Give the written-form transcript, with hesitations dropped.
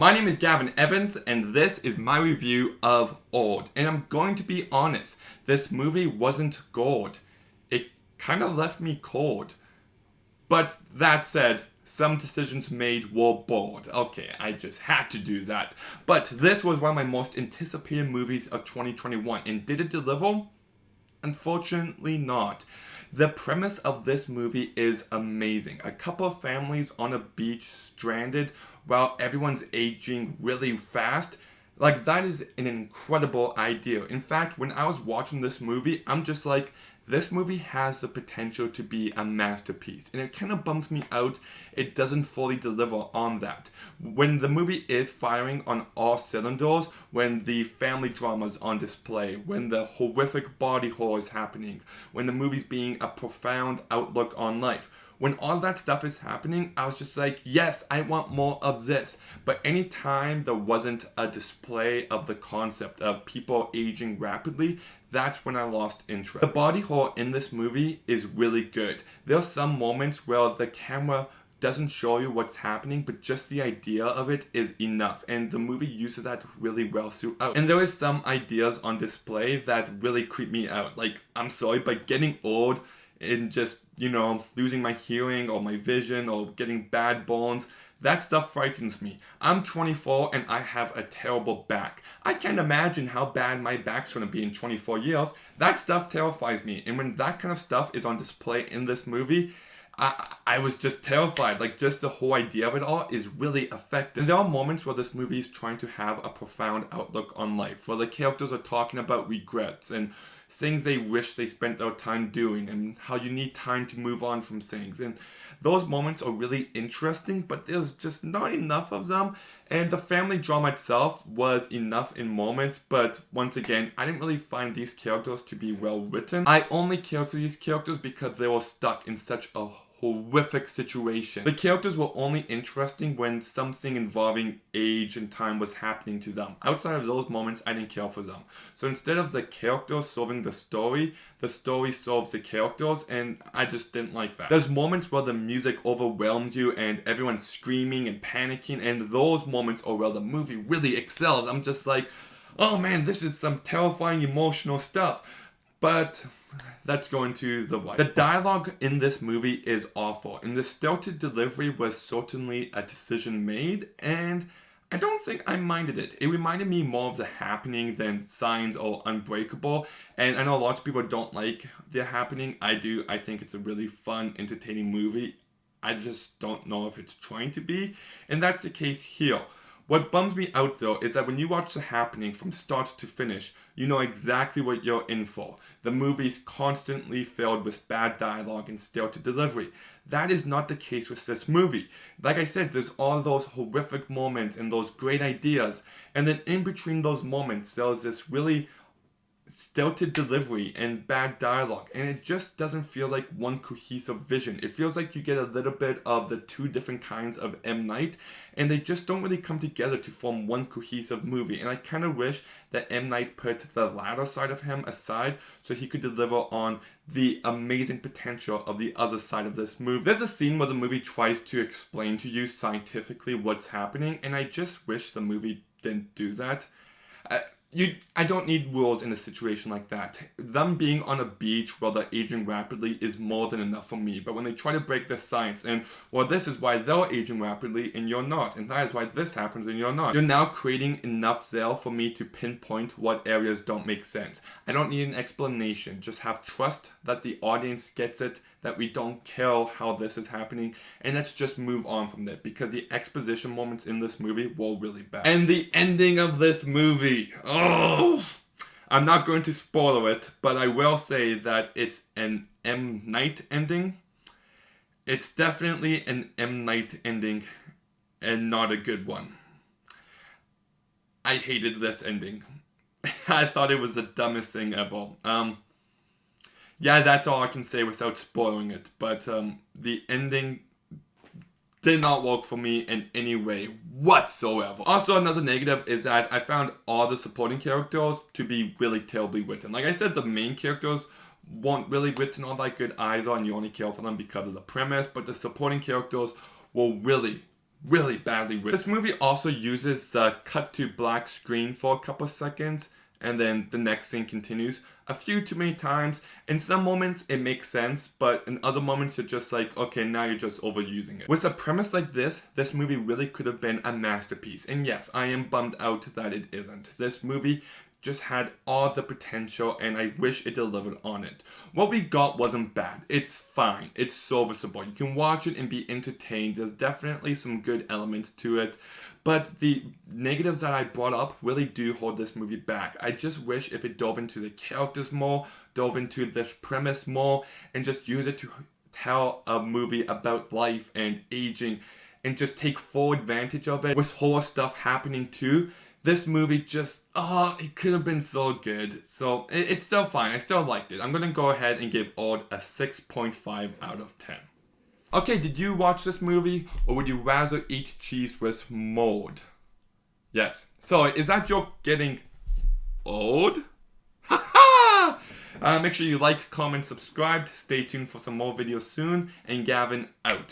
My name is Gavin Evans, and this is my review of Old. And I'm going to be honest, this movie wasn't gold. It kind of left me cold. But that said, some decisions made were bold. Okay, I just had to do that. But this was one of my most anticipated movies of 2021. And did it deliver? Unfortunately not. The premise of this movie is amazing. A couple of families on a beach stranded while everyone's aging really fast. Like, that is an incredible idea. In fact, when I was watching this movie, I'm just like, this movie has the potential to be a masterpiece. And it kind of bums me out it doesn't fully deliver on that. When the movie is firing on all cylinders, when the family drama is on display, when the horrific body horror is happening, when the movie's being a profound outlook on life, when all that stuff is happening, I was just like, yes, I want more of this. But anytime there wasn't a display of the concept of people aging rapidly, that's when I lost interest. The body horror in this movie is really good. There are some moments where the camera doesn't show you what's happening, but just the idea of it is enough, and the movie uses that really well throughout. And there is some ideas on display that really creep me out. Like, I'm sorry, but getting old and just, losing my hearing or my vision or getting bad bones, that stuff frightens me. I'm 24 and I have a terrible back. I can't imagine how bad my back's gonna be in 24 years. That stuff terrifies me. And when that kind of stuff is on display in this movie, I was just terrified. Like, just the whole idea of it all is really effective. And there are moments where this movie is trying to have a profound outlook on life, where the characters are talking about regrets and things they wish they spent their time doing and how you need time to move on from things. And those moments are really interesting, but there's just not enough of them. And the family drama itself was enough in moments, but once again, I didn't really find these characters to be well written. I only care for these characters because they were stuck in such a horrific situation. The characters were only interesting when something involving age and time was happening to them. Outside of those moments, I didn't care for them. So instead of the characters solving the story solves the characters, and I just didn't like that. There's moments where the music overwhelms you and everyone's screaming and panicking, and those moments are where the movie really excels. I'm just like, oh man, this is some terrifying emotional stuff. But let's go into the why. The dialogue in this movie is awful, and the stilted delivery was certainly a decision made, and I don't think I minded it. It reminded me more of The Happening than Signs or Unbreakable, and I know lots of people don't like The Happening. I do. I think it's a really fun, entertaining movie. I just don't know if it's trying to be, and that's the case here. What bums me out though is that when you watch The Happening from start to finish, you know exactly what you're in for. The movie's constantly filled with bad dialogue and stilted delivery. That is not the case with this movie. Like I said, there's all those horrific moments and those great ideas, and then in between those moments, there's this really stilted delivery and bad dialogue, and it just doesn't feel like one cohesive vision. It feels like you get a little bit of the two different kinds of M. Night, and they just don't really come together to form one cohesive movie. And I kind of wish that M. Night put the latter side of him aside so he could deliver on the amazing potential of the other side of this movie. There's a scene where the movie tries to explain to you scientifically what's happening, and I just wish the movie didn't do that. I don't need rules in a situation like that. Them being on a beach while they're aging rapidly is more than enough for me. But when they try to break the science and, well, this is why they're aging rapidly and you're not, and that is why this happens and you're not, you're now creating enough there for me to pinpoint what areas don't make sense. I don't need an explanation. Just have trust that the audience gets it, that we don't care how this is happening, and let's just move on from that, because the exposition moments in this movie were really bad. And the ending of this movie, I'm not going to spoil it, but I will say that it's an M. Night ending. It's definitely an M. Night ending, and not a good one. I hated this ending. I thought it was the dumbest thing ever. Yeah, that's all I can say without spoiling it. But the ending did not work for me in any way whatsoever. Also, another negative is that I found all the supporting characters to be really terribly written. Like I said, the main characters weren't really written all that good either, and you only care for them because of the premise. But the supporting characters were really really badly written. This movie also uses the cut to black screen for a couple seconds, and then the next scene continues a few too many times. In some moments it makes sense, but in other moments it's just like, okay, now you're just overusing it. With a premise like this movie really could have been a masterpiece. And yes, I am bummed out that it isn't. This movie just had all the potential, and I wish it delivered on it. What we got wasn't bad. It's fine. It's serviceable. You can watch it and be entertained. There's definitely some good elements to it, but the negatives that I brought up really do hold this movie back. I just wish if it dove into the characters more, dove into this premise more, and just use it to tell a movie about life and aging, and just take full advantage of it with horror stuff happening too. This movie just, it could have been so good. So it's still fine. I still liked it. I'm going to go ahead and give Odd a 6.5 out of 10. Okay, did you watch this movie, or would you rather eat cheese with mold? Yes. So is that joke getting old? Make sure you like, comment, subscribe. Stay tuned for some more videos soon. And Gavin out.